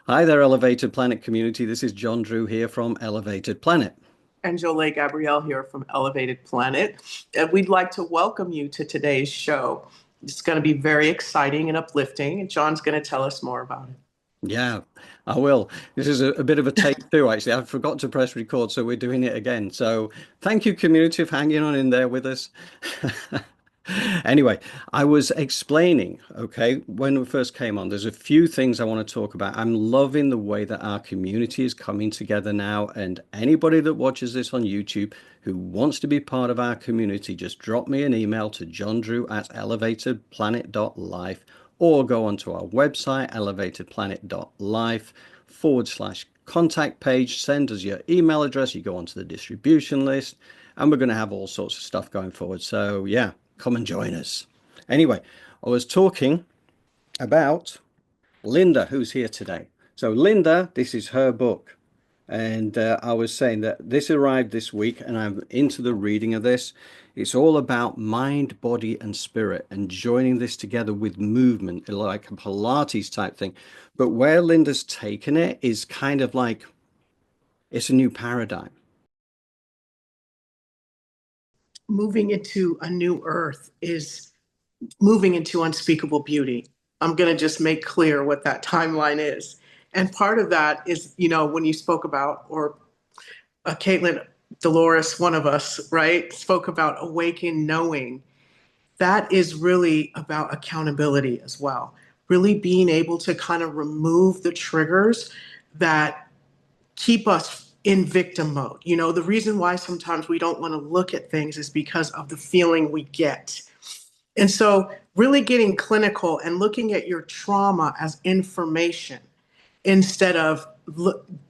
Hi there, Elevated Planet community. This is John Drew here from Elevated Planet. And Jolé Gabrielle here from Elevated Planet. And we'd like to welcome you to today's show. It's going to be very exciting and uplifting, and John's going to tell us more about it. Yeah, I will. This is a bit of a take two, actually. I forgot to press record, so we're doing it again. So thank you, community, for hanging on in there with us. Anyway, I was explaining, okay, when we first came on, there's a few things I want to talk about. I'm loving the way that our community is coming together now, and anybody that watches this on YouTube who wants to be part of our community, just drop me an email to johndrew@elevatedplanet.life or go onto our website, elevatedplanet.life/contact page, send us your email address, you go onto the distribution list, and we're going to have all sorts of stuff going forward. So yeah, come and join us. Anyway, I was talking about Linda, who's here today. So Linda, this is her book. And I was saying that this arrived this week, and I'm into the reading of this. It's all about mind, body, and spirit, and joining this together with movement, like a Pilates type thing. But where Linda's taken it is kind of like it's a new paradigm. Moving into a new earth is moving into unspeakable beauty. I'm going to just make clear what that timeline is. And part of that is, when you spoke about, or Caitlin, Dolores, one of us, right, spoke about awaken knowing. That is really about accountability as well. Really being able to kind of remove the triggers that keep us in victim mode. The reason why sometimes we don't want to look at things is because of the feeling we get. And so, really getting clinical and looking at your trauma as information instead of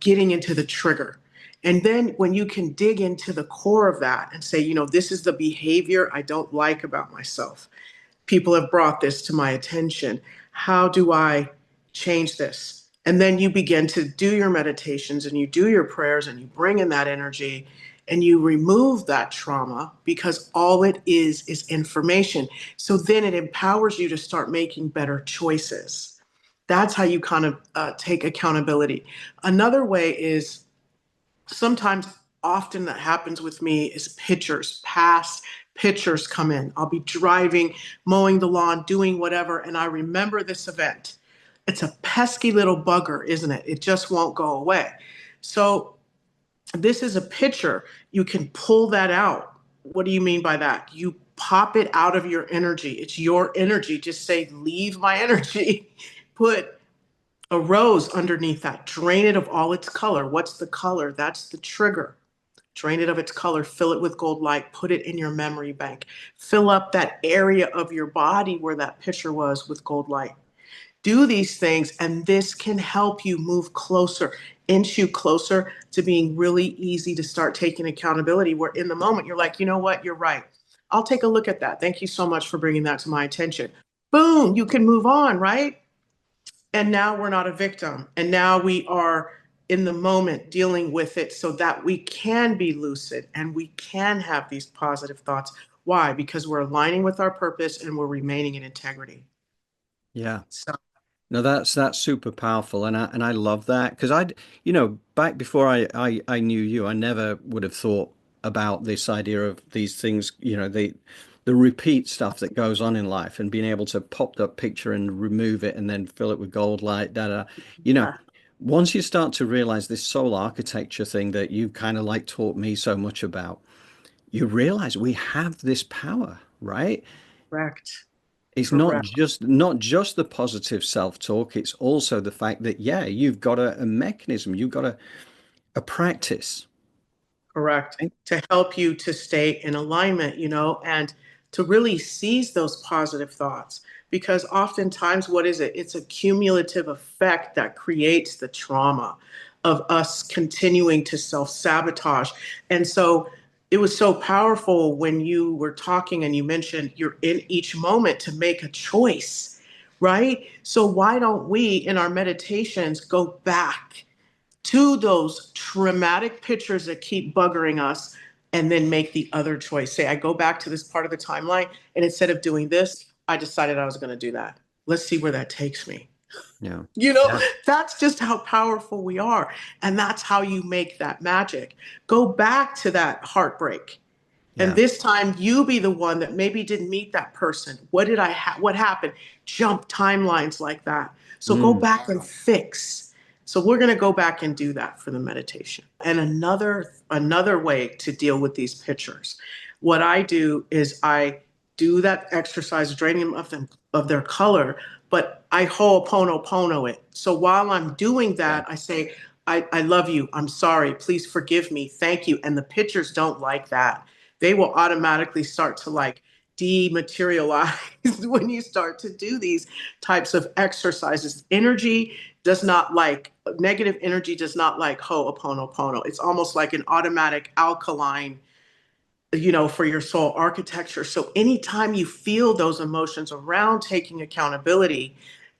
getting into the trigger. And then when you can dig into the core of that and say, this is the behavior I don't like about myself. People have brought this to my attention. How do I change this? And then you begin to do your meditations and you do your prayers and you bring in that energy and you remove that trauma because all it is information. So then it empowers you to start making better choices. That's how you kind of take accountability. Another way is sometimes, often that happens with me is past pictures come in. I'll be driving, mowing the lawn, doing whatever, and I remember this event. It's a pesky little bugger, isn't it? It just won't go away. So this is a picture. You can pull that out. What do you mean by that? You pop it out of your energy. It's your energy. Just say, leave my energy. Put a rose underneath that. Drain it of all its color. What's the color? That's the trigger. Drain it of its color. Fill it with gold light. Put it in your memory bank. Fill up that area of your body where that picture was with gold light. Do these things, and this can help you move closer, inch you closer to being really easy to start taking accountability, where in the moment you're like, you know what, you're right. I'll take a look at that. Thank you so much for bringing that to my attention. Boom, you can move on, right? And now we're not a victim. And now we are in the moment dealing with it so that we can be lucid and we can have these positive thoughts. Why? Because we're aligning with our purpose and we're remaining in integrity. Yeah. So No, that's super powerful, and I love that because back before I knew you, I never would have thought about this idea of these things, the repeat stuff that goes on in life and being able to pop that picture and remove it and then fill it with gold light, da da. You know, yeah, once you start to realize this soul architecture thing that you kind of like taught me so much about, you realize we have this power, right? correct. It's not Correct. just the positive self-talk, it's also the fact that yeah, you've got a mechanism, you've got a practice. Correct. To help you to stay in alignment, and to really seize those positive thoughts. Because oftentimes, what is it? It's a cumulative effect that creates the trauma of us continuing to self sabotage. And so it was so powerful when you were talking and you mentioned you're in each moment to make a choice, right? So why don't we in our meditations go back to those traumatic pictures that keep buggering us and then make the other choice? Say, I go back to this part of the timeline, and instead of doing this, I decided I was going to do that. Let's see where that takes me. Yeah. You know, Yeah. that's just how powerful we are. And that's how you make that magic. Go back to that heartbreak. And Yeah. this time you be the one that maybe didn't meet that person. What happened? Jump timelines like that. So go Mm. back and fix. So we're going to go back and do that for the meditation. And another way to deal with these pictures. What I do is I do that exercise, draining them of their color, but I ho'oponopono it. So while I'm doing Yeah. that, I say, I love you. I'm sorry. Please forgive me. Thank you. And the pictures don't like that. They will automatically start to like dematerialize when you start to do these types of exercises. Energy does not like, negative energy does not like ho'oponopono. It's almost like an automatic alkaline, for your soul architecture. So anytime you feel those emotions around taking accountability,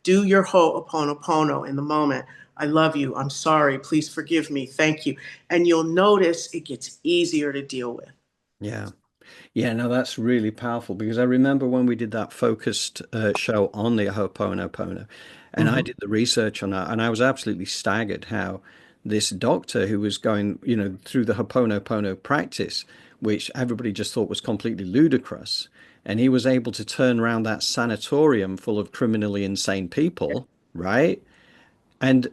do your ho'oponopono in the moment. I love you. I'm sorry. Please forgive me. Thank you. And you'll notice it gets easier to deal with. Yeah. Yeah, no, that's really powerful because I remember when we did that focused show on the Ho'oponopono, and I Mhm. did the research on that, and I was absolutely staggered how this doctor who was going, through the Ho'oponopono practice, which everybody just thought was completely ludicrous, and he was able to turn around that sanatorium full of criminally insane people, right? And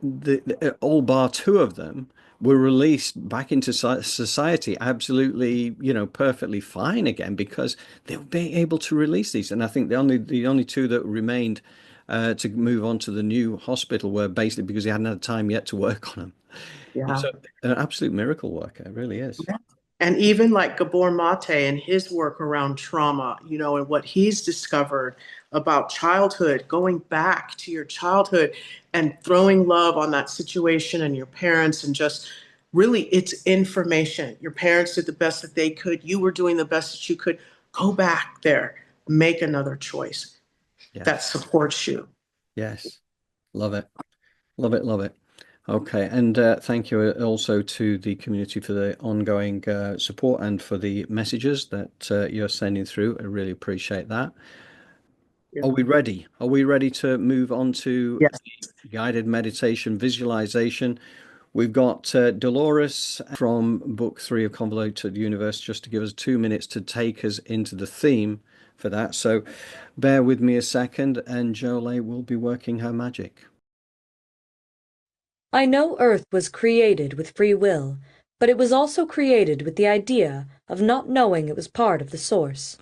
all bar two of them were released back into society absolutely, perfectly fine again because they were being able to release these. And I think the only two that remained to move on to the new hospital were basically because he hadn't had time yet to work on them. Yeah. So an absolute miracle worker, it really is. Yeah. And even like Gabor Mate and his work around trauma, and what he's discovered about childhood, going back to your childhood and throwing love on that situation and your parents, and just really it's information. Your parents did the best that they could. You were doing the best that you could. Go back there, make another choice that Yes. supports you. Yes. Love it. Love it. Love it. Okay, and thank you also to the community for the ongoing support and for the messages that you're sending through. I really appreciate that. Yeah. Are we ready? Are we ready to move on to Yes. guided meditation visualization? We've got Dolores from book 3 of Convoluted Universe just to give us 2 minutes to take us into the theme for that. So bear with me a second, and Jolé will be working her magic. I know Earth was created with free will, but it was also created with the idea of not knowing it was part of the source.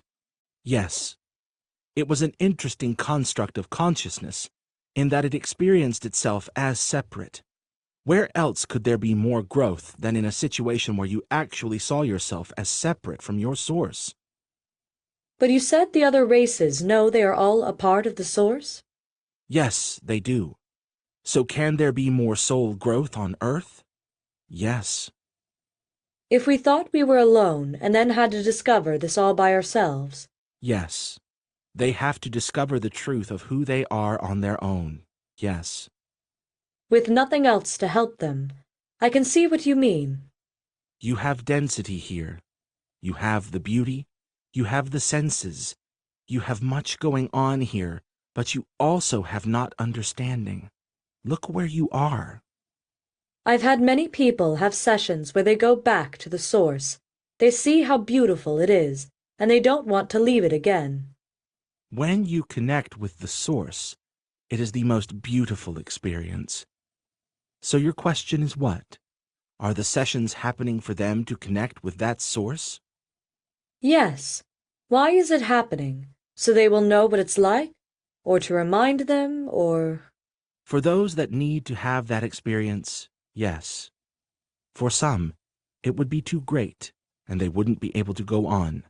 Yes, it was an interesting construct of consciousness in that it experienced itself as separate. Where else could there be more growth than in a situation where you actually saw yourself as separate from your source? But you said the other races know they are all a part of the source? Yes, they do. So can there be more soul growth on Earth? Yes. If we thought we were alone and then had to discover this all by ourselves, Yes. They have to discover the truth of who they are on their own. Yes. with nothing else to help them, I can see what you mean. You have density here. You have the beauty. You have the senses. You have much going on here, but you also have not understanding. Look where you are. I've had many people have sessions where they go back to the source. They see how beautiful it is, and they don't want to leave it again. When you connect with the source, it is the most beautiful experience. So your question is what? Are the sessions happening for them to connect with that source? Yes. Why is it happening? So they will know what it's like? Or to remind them, or... For those that need to have that experience, yes. For some, it would be too great, and they wouldn't be able to go on.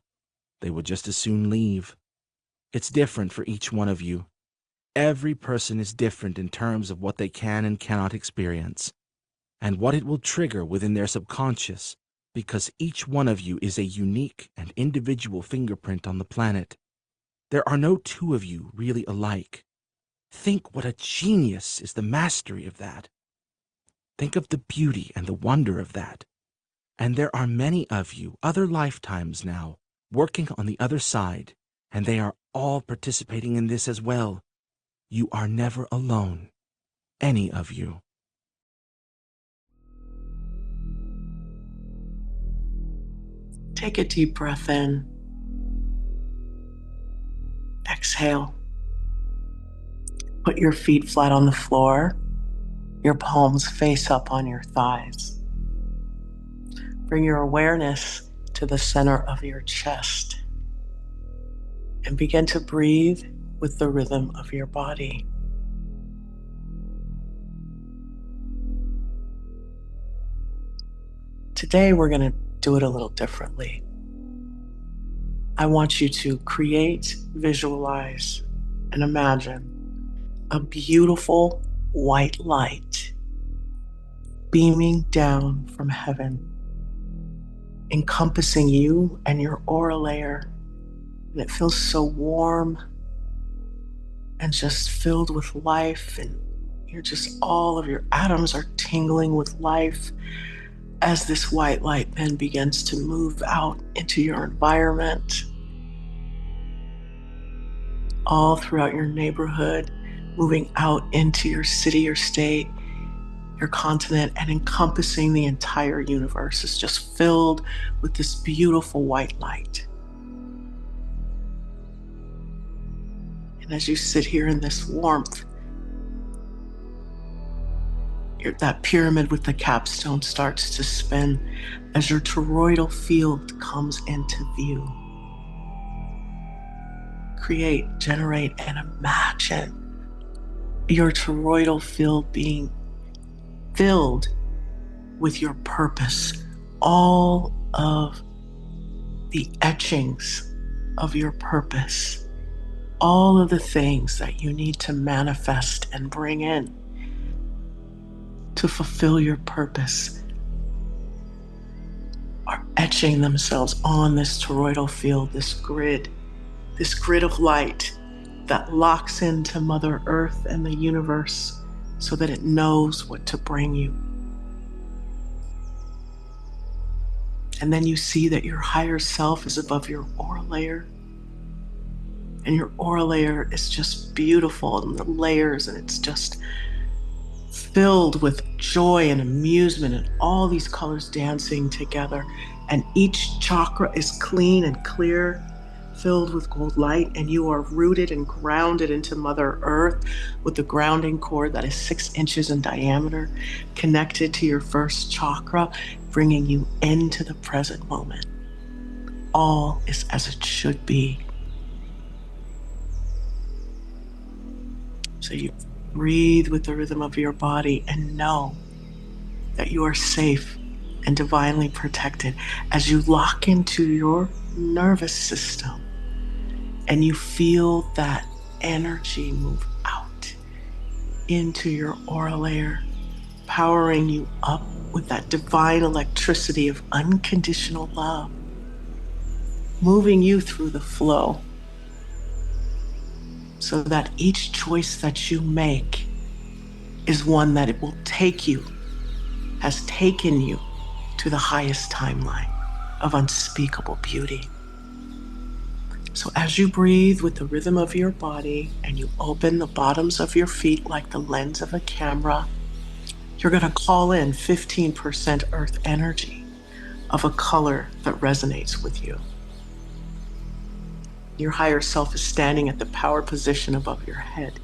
They would just as soon leave. It's different for each one of you. Every person is different in terms of what they can and cannot experience, and what it will trigger within their subconscious, because each one of you is a unique and individual fingerprint on the planet. There are no two of you really alike. Think what a genius is the mastery of that. Think of the beauty and the wonder of that. And there are many of you, other lifetimes now, working on the other side, and they are all participating in this as well. You are never alone, any of you. Take a deep breath in. Exhale. Put your feet flat on the floor, your palms face up on your thighs. Bring your awareness to the center of your chest and begin to breathe with the rhythm of your body. Today, we're going to do it a little differently. I want you to create, visualize, and imagine a beautiful white light beaming down from heaven, encompassing you and your aura layer. And it feels so warm and just filled with life. And all of your atoms are tingling with life as this white light then begins to move out into your environment, all throughout your neighborhood, moving out into your city, your state, your continent, and encompassing the entire universe. Is just filled with this beautiful white light. And as you sit here in this warmth, that pyramid with the capstone starts to spin as your toroidal field comes into view. Create, generate, and imagine your toroidal field being filled with your purpose, all of the etchings of your purpose, all of the things that you need to manifest and bring in to fulfill your purpose are etching themselves on this toroidal field, this grid of light that locks into Mother Earth and the universe so that it knows what to bring you. And then you see that your higher self is above your aura layer. And your aura layer is just beautiful, and the layers, and it's just filled with joy and amusement and all these colors dancing together. And each chakra is clean and clear, filled with gold light, and you are rooted and grounded into Mother Earth with the grounding cord that is 6 inches in diameter, connected to your first chakra, bringing you into the present moment. All is as it should be. So you breathe with the rhythm of your body and know that you are safe and divinely protected as you lock into your nervous system and you feel that energy move out into your aura layer, powering you up with that divine electricity of unconditional love, moving you through the flow, so that each choice that you make is one that it will take you, has taken you to the highest timeline of unspeakable beauty. So as you breathe with the rhythm of your body and you open the bottoms of your feet like the lens of a camera, you're going to call in 15% earth energy of a color that resonates with you. Your higher self is standing at the power position above your head,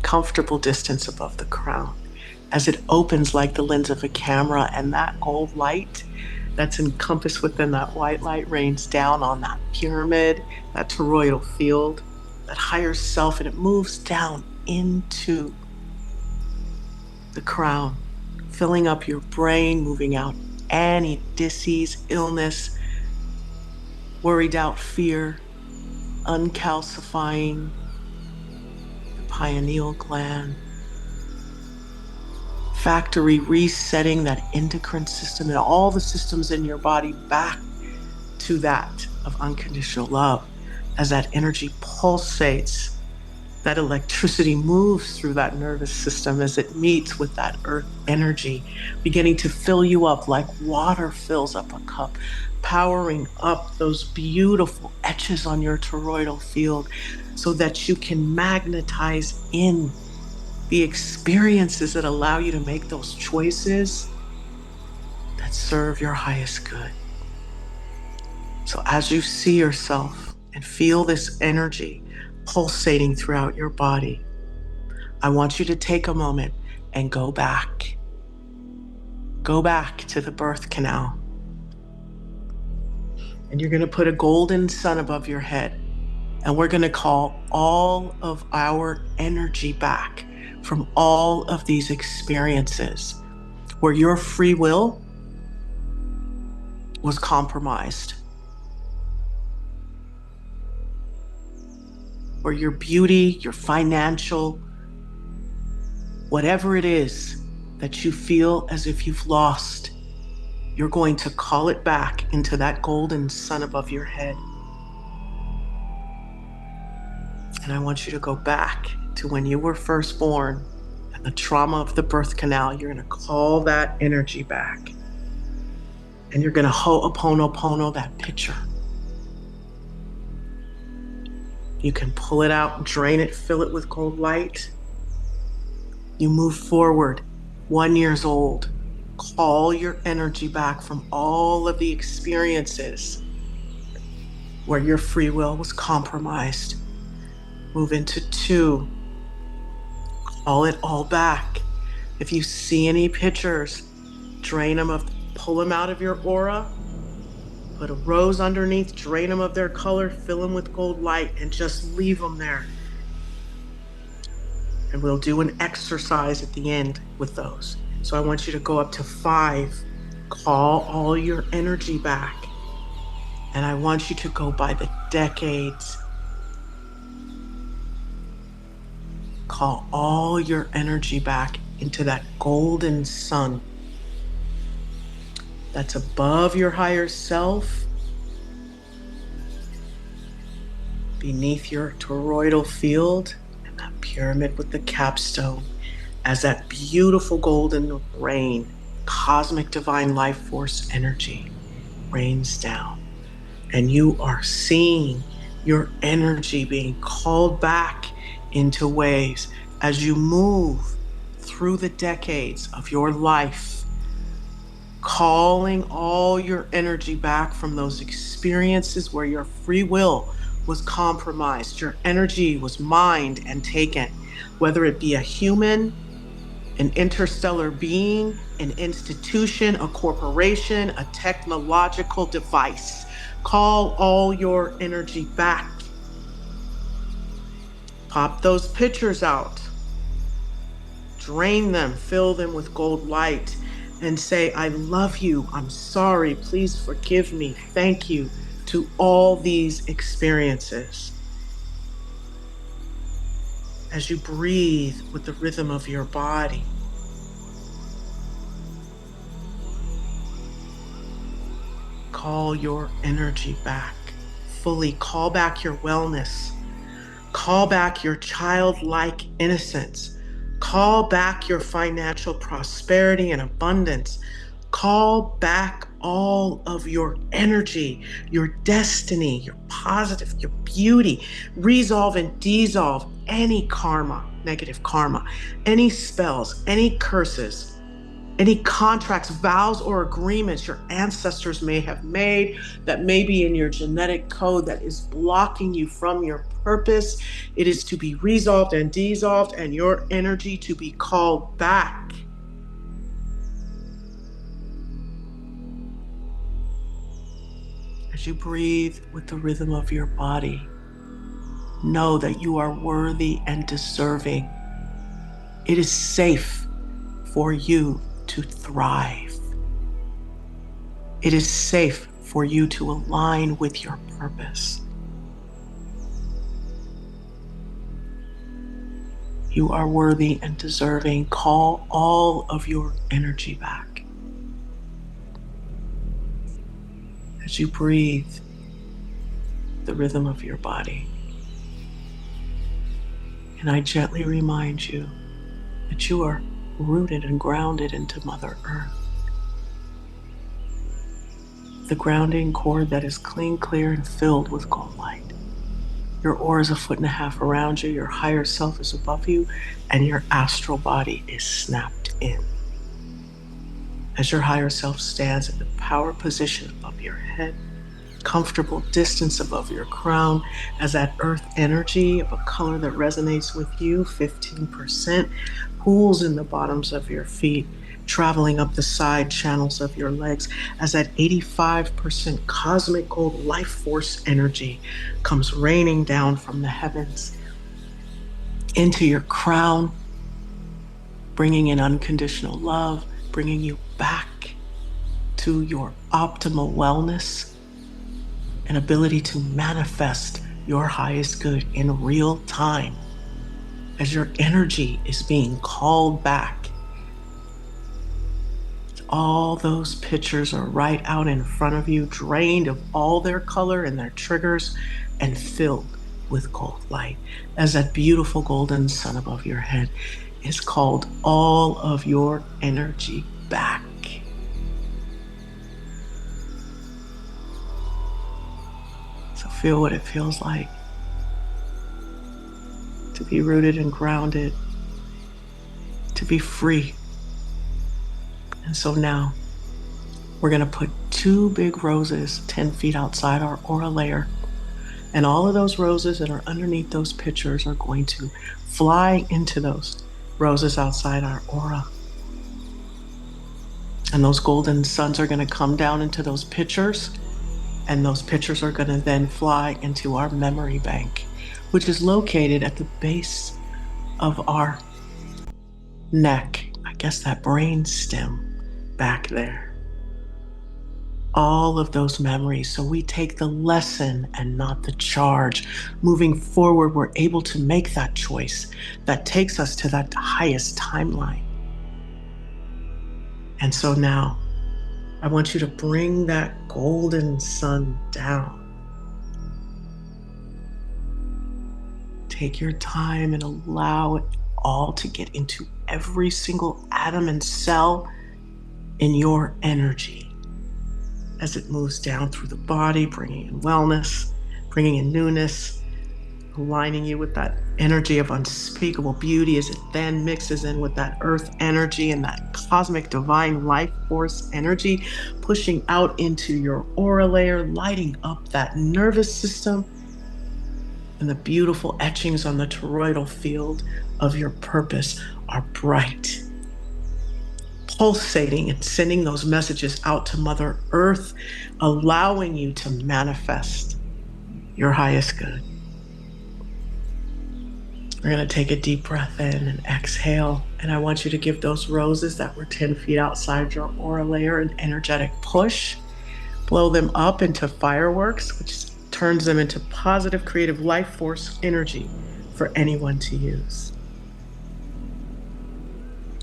comfortable distance above the crown, as it opens like the lens of a camera, and that gold light that's encompassed within that white light rains down on that pyramid, that toroidal field, that higher self, and it moves down into the crown, filling up your brain, moving out any disease, illness, worry, doubt, fear, uncalcifying the pineal gland, factory resetting that endocrine system and all the systems in your body back to that of unconditional love. As that energy pulsates, that electricity moves through that nervous system as it meets with that earth energy, beginning to fill you up like water fills up a cup, powering up those beautiful etches on your toroidal field so that you can magnetize in the experiences that allow you to make those choices that serve your highest good. So as you see yourself and feel this energy pulsating throughout your body, I want you to take a moment and go back. Go back to the birth canal. And you're going to put a golden sun above your head. And we're going to call all of our energy back from all of these experiences where your free will was compromised, where your beauty, your financial, whatever it is that you feel as if you've lost, you're going to call it back into that golden sun above your head. And I want you to go back to when you were first born and the trauma of the birth canal. You're going to call that energy back. And you're going to ho'oponopono that picture. You can pull it out, drain it, fill it with cold light. You move forward, 1 year old. Call your energy back from all of the experiences where your free will was compromised. Move into 2. Call it all back. If you see any pictures, drain them, pull them out of your aura, put a rose underneath, drain them of their color, fill them with gold light, and just leave them there. And we'll do an exercise at the end with those. So I want you to go up to 5. Call all your energy back. And I want you to go by the decades. Call all your energy back into that golden sun that's above your higher self, beneath your toroidal field, and that pyramid with the capstone as that beautiful golden rain, cosmic divine life force energy rains down. And you are seeing your energy being called back into waves as you move through the decades of your life, calling all your energy back from those experiences where your free will was compromised, your energy was mined and taken, whether it be a human, an interstellar being, an institution, a corporation, a technological device. Call all your energy back. Pop those pictures out. Drain them, fill them with gold light, and say, I love you, I'm sorry, please forgive me, thank you to all these experiences. As you breathe with the rhythm of your body, call your energy back fully. Call back your wellness. Call back your childlike innocence. Call back your financial prosperity and abundance. Call back all of your energy, your destiny, your positive, your beauty. Resolve and dissolve any karma, negative karma, any spells, any curses, any contracts, vows, or agreements your ancestors may have made that may be in your genetic code that is blocking you from your purpose. It is to be resolved and dissolved, and your energy to be called back. As you breathe with the rhythm of your body, know that you are worthy and deserving. It is safe for you to thrive. It is safe for you to align with your purpose. You are worthy and deserving. Call all of your energy back. As you breathe the rhythm of your body. And I gently remind you that you are rooted and grounded into Mother Earth. the grounding cord that is clean, clear, and filled with gold light. Your aura is 1.5 feet around you, your higher self is above you, and your astral body is snapped in. As your higher self stands in the power position above your head, comfortable distance above your crown, as that earth energy of a color that resonates with you, 15%, pools in the bottoms of your feet, traveling up the side channels of your legs, as that 85% cosmic gold life force energy comes raining down from the heavens into your crown, bringing in unconditional love, bringing you back to your optimal wellness and ability to manifest your highest good in real time as your energy is being called back. All those pictures are right out in front of you, drained of all their color and their triggers and filled with gold light, as that beautiful golden sun above your head is called all of your energy back. So feel what it feels like to be rooted and grounded, to be free. And so now we're going to put 2 big roses 10 feet outside our aura layer. And all of those roses that are underneath those pictures are going to fly into those roses outside our aura. And those golden suns are going to come down into those pictures. And those pictures are going to then fly into our memory bank, which is located at the base of our neck. I guess that brain stem back there. All of those memories. So we take the lesson and not the charge. Moving forward, we're able to make that choice that takes us to that highest timeline. And so now I want you to bring that golden sun down. Take your time and allow it all to get into every single atom and cell in your energy as it moves down through the body, bringing in wellness, bringing in newness, aligning you with that energy of unspeakable beauty as it then mixes in with that earth energy and that cosmic divine life force energy, pushing out into your aura layer, lighting up that nervous system, and the beautiful etchings on the toroidal field of your purpose are bright, pulsating and sending those messages out to Mother Earth, allowing you to manifest your highest good. We're going to take a deep breath in and exhale. And I want you to give those roses that were 10 feet outside your aura layer an energetic push. Blow them up into fireworks, which turns them into positive creative life force energy for anyone to use.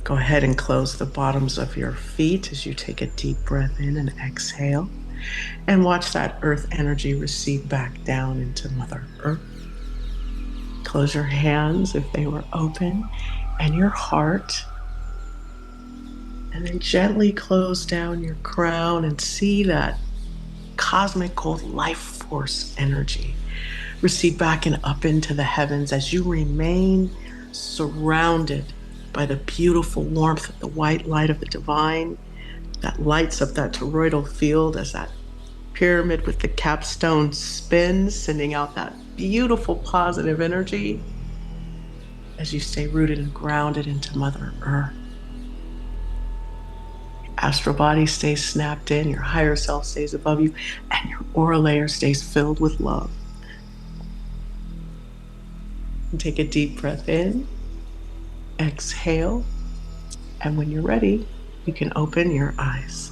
Go ahead and close the bottoms of your feet as you take a deep breath in and exhale. And watch that earth energy recede back down into Mother Earth. Close your hands if they were open, and your heart. And then gently close down your crown and see that cosmic gold life force energy recede back and up into the heavens as you remain surrounded by the beautiful warmth of the white light of the divine that lights up that toroidal field as that pyramid with the capstone spins, sending out that beautiful positive energy as you stay rooted and grounded into Mother Earth. Your astral body stays snapped in, your higher self stays above you, and your aura layer stays filled with love. And take a deep breath in, exhale, and when you're ready, you can open your eyes.